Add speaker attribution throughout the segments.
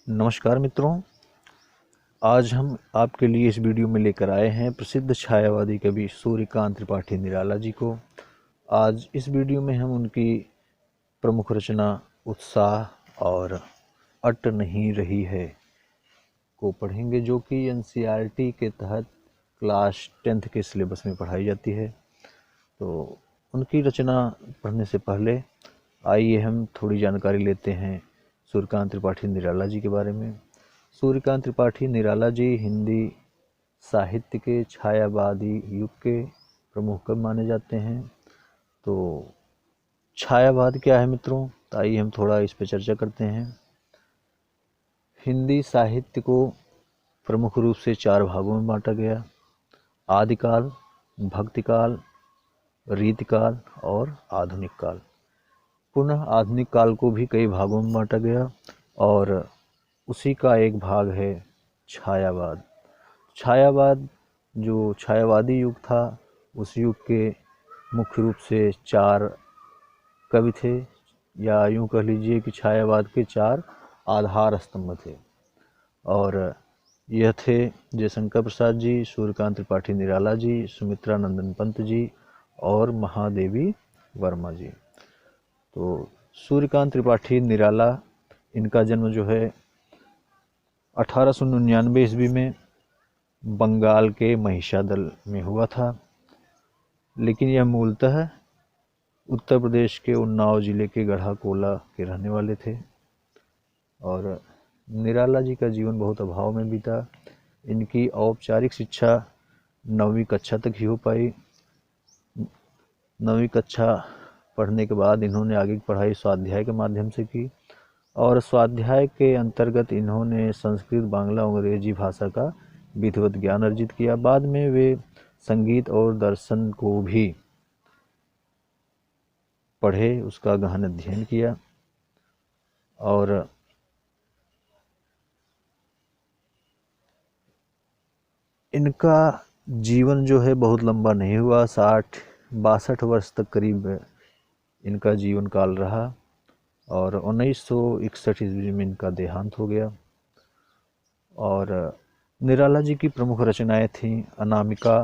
Speaker 1: नमस्कार मित्रों, आज हम आपके लिए इस वीडियो में लेकर आए हैं प्रसिद्ध छायावादी कवि सूर्यकांत त्रिपाठी निराला जी को। आज इस वीडियो में हम उनकी प्रमुख रचना उत्साह और अट नहीं रही है को पढ़ेंगे, जो कि एनसीईआरटी के तहत क्लास 10th के सिलेबस में पढ़ाई जाती है। तो उनकी रचना पढ़ने से पहले आइए हम थोड़ी जानकारी लेते हैं सूर्यकांत त्रिपाठी निराला जी के बारे में। सूर्यकांत त्रिपाठी निराला जी हिंदी साहित्य के छायावादी युग के प्रमुख कवि माने जाते हैं। तो छायावाद क्या है मित्रों, तो आइए हम थोड़ा इस पर चर्चा करते हैं। हिंदी साहित्य को प्रमुख रूप से 4 भागों में बांटा गया: आदिकाल, भक्तिकाल, रीतिकाल और आधुनिक काल। पुनः आधुनिक काल को भी कई भागों में बांटा गया और उसी का एक भाग है छायावाद। छायावाद जो छायावादी युग था, उस युग के मुख्य रूप से 4 कवि थे, या यूं कह लीजिए कि छायावाद के 4 आधार स्तंभ थे। और यह थे जयशंकर प्रसाद जी, सूर्यकांत त्रिपाठी निराला जी, सुमित्रा नंदन पंत जी और महादेवी वर्मा जी। तो सूर्यकांत त्रिपाठी निराला, इनका जन्म जो है 1899 ईस्वी में बंगाल के महिषादल में हुआ था, लेकिन यह मूलतः उत्तर प्रदेश के उन्नाव जिले के गढ़ा कोला के रहने वाले थे। और निराला जी का जीवन बहुत अभाव में बीता। इनकी औपचारिक शिक्षा 9वीं कक्षा तक ही हो पाई। 9वीं कक्षा पढ़ने के बाद इन्होंने आगे की पढ़ाई स्वाध्याय के माध्यम से की और स्वाध्याय के अंतर्गत इन्होंने संस्कृत, बांग्ला और अंग्रेजी भाषा का विधिवत ज्ञान अर्जित किया। बाद में वे संगीत और दर्शन को भी पढ़े, उसका गहन अध्ययन किया। और इनका जीवन जो है बहुत लंबा नहीं हुआ, 60-62 वर्ष तक करीब इनका जीवन काल रहा और 1961 ईस्वी में इनका देहांत हो गया। और निराला जी की प्रमुख रचनाएं थीं अनामिका,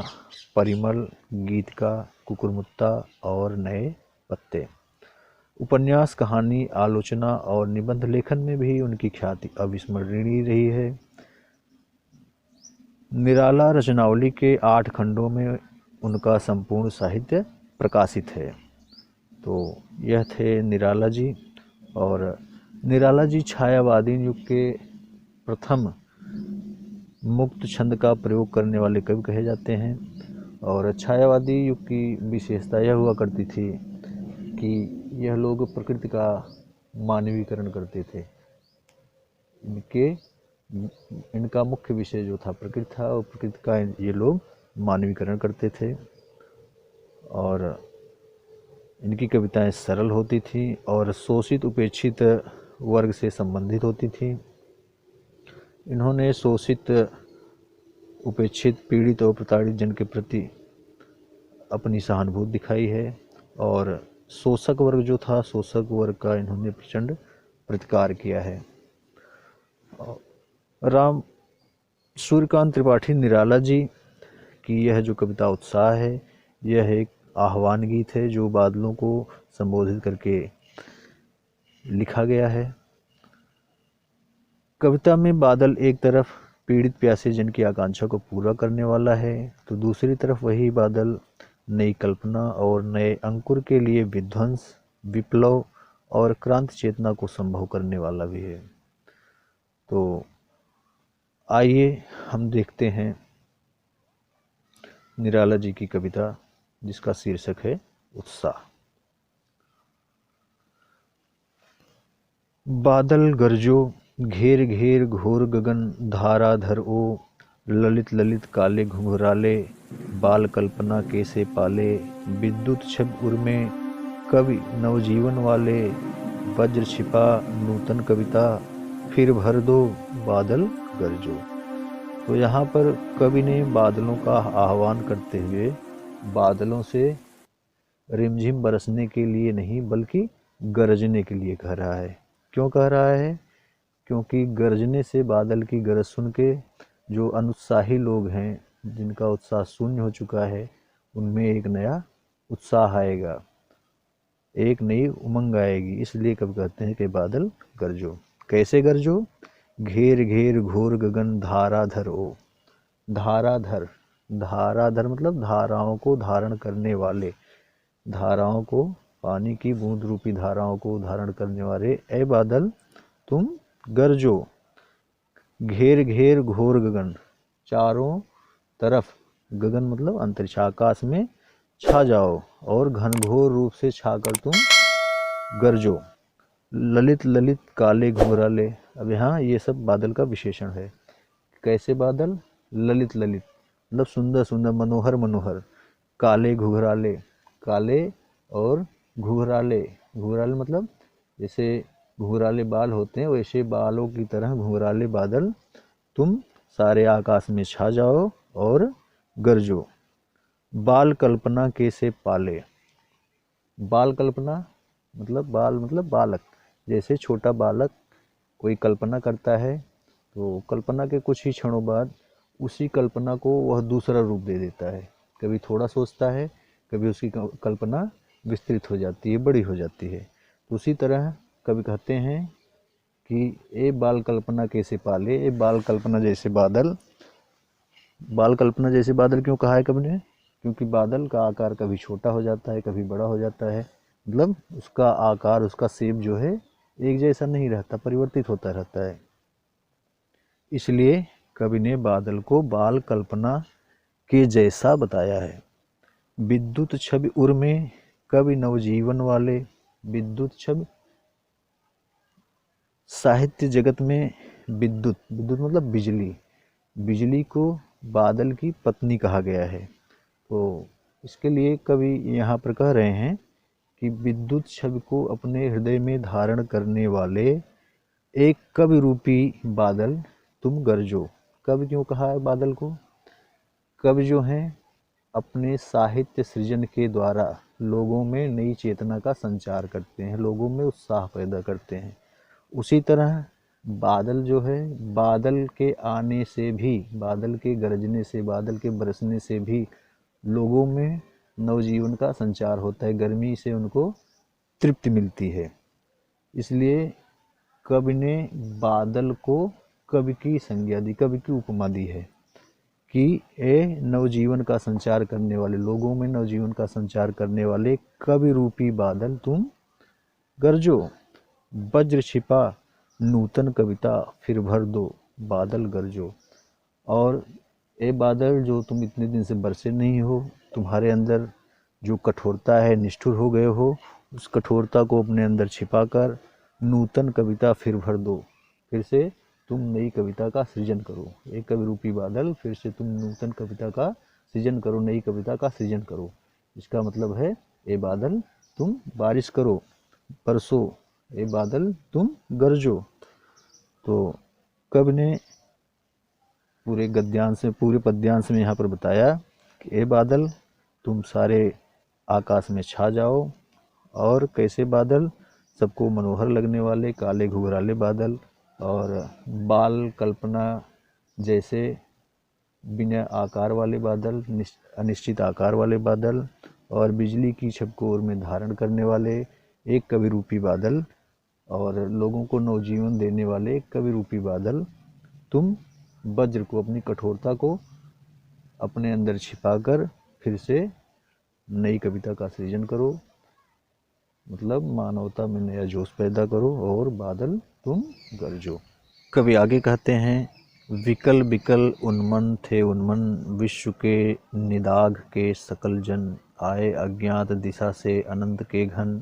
Speaker 1: परिमल, गीतिका, कुकुरमुत्ता और नए पत्ते। उपन्यास, कहानी, आलोचना और निबंध लेखन में भी उनकी ख्याति अविस्मरणीय रही है। निराला रचनावली के 8 खंडों में उनका संपूर्ण साहित्य प्रकाशित है। तो यह थे निराला जी। और निराला जी छायावादी युग के प्रथम मुक्त छंद का प्रयोग करने वाले कवि कहे जाते हैं। और छायावादी युग की विशेषता यह हुआ करती थी कि यह लोग प्रकृति का मानवीकरण करते थे। इनका मुख्य विषय जो था प्रकृति था, और प्रकृति का ये लोग मानवीकरण करते थे। और इनकी कविताएं सरल होती थी और शोषित उपेक्षित वर्ग से संबंधित होती थी। इन्होंने शोषित, उपेक्षित, पीड़ित और प्रताड़ित जन के प्रति अपनी सहानुभूति दिखाई है। और शोषक वर्ग जो था, शोषक वर्ग का इन्होंने प्रचंड प्रतिकार किया है। सूर्यकांत त्रिपाठी निराला जी की यह जो कविता उत्साह है, यह एक आह्वान गीत है जो बादलों को संबोधित करके लिखा गया है। कविता में बादल एक तरफ पीड़ित प्यासे जन की आकांक्षा को पूरा करने वाला है, तो दूसरी तरफ वही बादल नई कल्पना और नए अंकुर के लिए विध्वंस, विप्लव और क्रांति चेतना को संभव करने वाला भी है। तो आइए हम देखते हैं निराला जी की कविता, जिसका शीर्षक है उत्साह। बादल गरजो, घेर घेर घोर गगन धाराधर ओ, ललित ललित काले घुंघराले, बाल कल्पना कैसे पाले, विद्युत छब उर्मे कवि नवजीवन वाले, वज्र छिपा नूतन कविता, फिर भर दो बादल गरजो। तो यहाँ पर कवि ने बादलों का आह्वान करते हुए बादलों से रिमझिम बरसने के लिए नहीं, बल्कि गरजने के लिए कह रहा है। क्यों कह रहा है? क्योंकि गरजने से, बादल की गरज सुन के जो अनुत्साही लोग हैं, जिनका उत्साह शून्य हो चुका है, उनमें एक नया उत्साह आएगा, एक नई उमंग आएगी। इसलिए कब कहते हैं कि बादल गरजो। कैसे गरजो? घेर घेर घोर गगन धाराधर ओ। धाराधर, धाराधर मतलब धाराओं को धारण करने वाले, धाराओं को, पानी की बूंद रूपी धाराओं को धारण करने वाले ए बादल तुम गरजो। घेर घेर घोर गगन, चारों तरफ, गगन मतलब अंतरिक्ष, आकाश में छा जाओ और घनघोर रूप से छाकर तुम गरजो। ललित ललित काले घुंघराले, अब यहाँ ये सब बादल का विशेषण है। कैसे बादल? ललित ललित मतलब सुंदर सुंदर, मनोहर मनोहर। काले घुंघराले, काले और घुंघराले, घुंघराले मतलब जैसे घुंघराले बाल होते हैं, वैसे बालों की तरह घुंघराले बादल तुम सारे आकाश में छा जाओ और गरजो। बाल कल्पना के से पाले, बाल कल्पना मतलब, बाल मतलब बालक, जैसे छोटा बालक कोई कल्पना करता है तो कल्पना के कुछ ही क्षणों बाद उसी कल्पना को वह दूसरा रूप दे देता है। कभी थोड़ा सोचता है, कभी उसकी कल्पना विस्तृत हो जाती है, बड़ी हो जाती है। तो उसी तरह कभी कहते हैं कि ए बाल कल्पना कैसे पाले, ए बाल कल्पना जैसे बादल। बाल कल्पना जैसे बादल क्यों कहा है कवि ने? क्योंकि बादल का आकार कभी छोटा हो जाता है, कभी बड़ा हो जाता है, मतलब उसका आकार, उसका शेप जो है एक जैसा नहीं रहता, परिवर्तित होता रहता है। इसलिए कवि ने बादल को बाल कल्पना के जैसा बताया है। विद्युत छवि उर में कवि नवजीवन वाले, विद्युत छवि साहित्य जगत में विद्युत, विद्युत मतलब बिजली, बिजली को बादल की पत्नी कहा गया है। तो इसके लिए कवि यहाँ पर कह रहे हैं कि विद्युत छवि को अपने हृदय में धारण करने वाले एक कवि रूपी बादल तुम गरजो। कवि क्यों कहा है बादल को? कवि जो हैं अपने साहित्य सृजन के द्वारा लोगों में नई चेतना का संचार करते हैं, लोगों में उत्साह पैदा करते हैं। उसी तरह बादल जो है, बादल के आने से भी, बादल के गरजने से, बादल के बरसने से भी लोगों में नवजीवन का संचार होता है, गर्मी से उनको तृप्ति मिलती है। इसलिए कवि ने बादल को कवि की संज्ञा दी, कवि की उपमा दी है कि ये नवजीवन का संचार करने वाले, लोगों में नवजीवन का संचार करने वाले कवि रूपी बादल तुम गरजो। वज्र छिपा नूतन कविता फिर भर दो, बादल गरजो। और ये बादल जो तुम इतने दिन से बरसे नहीं हो, तुम्हारे अंदर जो कठोरता है, निष्ठुर हो गए हो, उस कठोरता को अपने अंदर छिपाकर नूतन कविता फिर भर दो, फिर से तुम नई कविता का सृजन करो। एक कवि रूपी बादल, फिर से तुम नूतन कविता का सृजन करो, नई कविता का सृजन करो। इसका मतलब है ये बादल तुम बारिश करो, बरसो, ये बादल तुम गरजो। तो कवि ने पूरे गद्यांश में, पूरे पद्यांश में यहाँ पर बताया कि ये बादल तुम सारे आकाश में छा जाओ। और कैसे बादल? सबको मनोहर लगने वाले काले घुंघराले बादल, और बाल कल्पना जैसे बिना आकार वाले बादल, अनिश्चित आकार वाले बादल, और बिजली की झपकोर में धारण करने वाले एक कवि रूपी बादल, और लोगों को नवजीवन देने वाले एक कवि रूपी बादल तुम वज्र को, अपनी कठोरता को अपने अंदर छिपाकर फिर से नई कविता का सृजन करो, मतलब मानवता में नया जोश पैदा करो, और बादल तुम गरजो। कवि आगे कहते हैं, विकल विकल उन्मन थे उन्मन, विश्व के निदाघ के सकल जन, आए अज्ञात दिशा से अनंत के घन,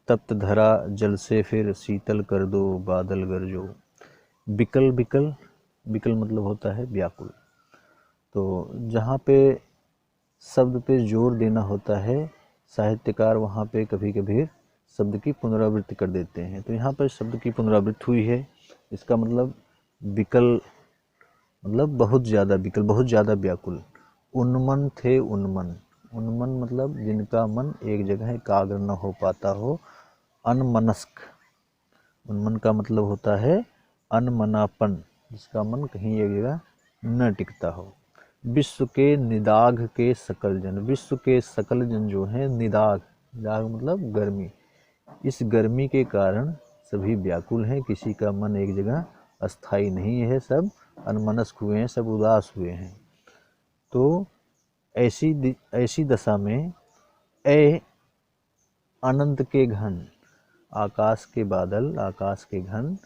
Speaker 1: तप्त धरा जल से फिर शीतल कर दो, बादल गरजो। विकल विकल, विकल मतलब होता है व्याकुल। तो जहाँ पे शब्द पे जोर देना होता है, साहित्यकार वहाँ पे कभी कभी शब्द की पुनरावृत्ति कर देते हैं। तो यहाँ पर शब्द की पुनरावृत्ति हुई है, इसका मतलब विकल मतलब बहुत ज़्यादा विकल, बहुत ज़्यादा व्याकुल। उन्मन थे उन्मन, उन्मन मतलब जिनका मन एक जगह एकाग्र न हो पाता हो, अनमनस्क। उन्मन का मतलब होता है अनमनापन, जिसका मन कहीं एक जगह न टिकता हो। विश्व के निदाघ के सकल जन, विश्व के सकल जन जो हैं निदाघ, निदाघ मतलब गर्मी, इस गर्मी के कारण सभी व्याकुल हैं, किसी का मन एक जगह अस्थाई नहीं है, सब अनमनस्क हुए हैं, सब उदास हुए हैं। तो ऐसी दशा में ए अनंत के घन, आकाश के बादल, आकाश के घन,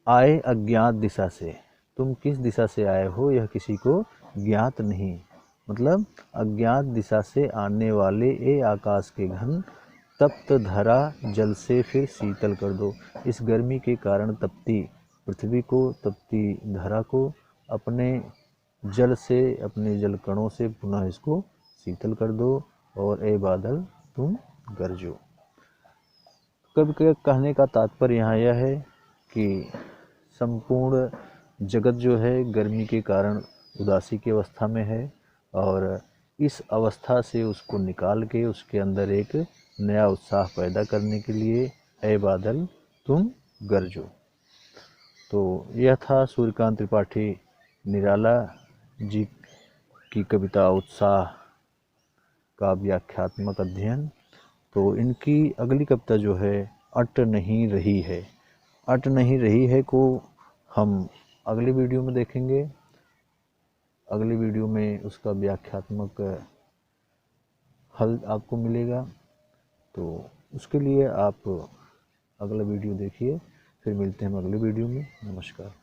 Speaker 1: आए अज्ञात दिशा से, तुम किस दिशा से आए हो यह किसी को ज्ञात नहीं, मतलब अज्ञात दिशा से आने वाले ए आकाश के घन, तप्त धरा जल से फिर शीतल कर दो। इस गर्मी के कारण तपती पृथ्वी को, तपती धरा को अपने जल से, अपने जल कणों से पुनः इसको शीतल कर दो, और ए बादल तुम गरजो। कब के कहने का तात्पर्य यहाँ यह है कि संपूर्ण जगत जो है गर्मी के कारण उदासी की अवस्था में है, और इस अवस्था से उसको निकाल के उसके अंदर एक नया उत्साह पैदा करने के लिए ऐ बादल तुम गरजो। तो यह था सूर्यकांत त्रिपाठी निराला जी की कविता उत्साह का व्याख्यात्मक अध्ययन। तो इनकी अगली कविता जो है अट नहीं रही है, अट नहीं रही है को हम अगली वीडियो में देखेंगे। अगली वीडियो में उसका व्याख्यात्मक हल आपको मिलेगा, तो उसके लिए आप अगला वीडियो देखिए। फिर मिलते हैं हम अगले वीडियो में। नमस्कार।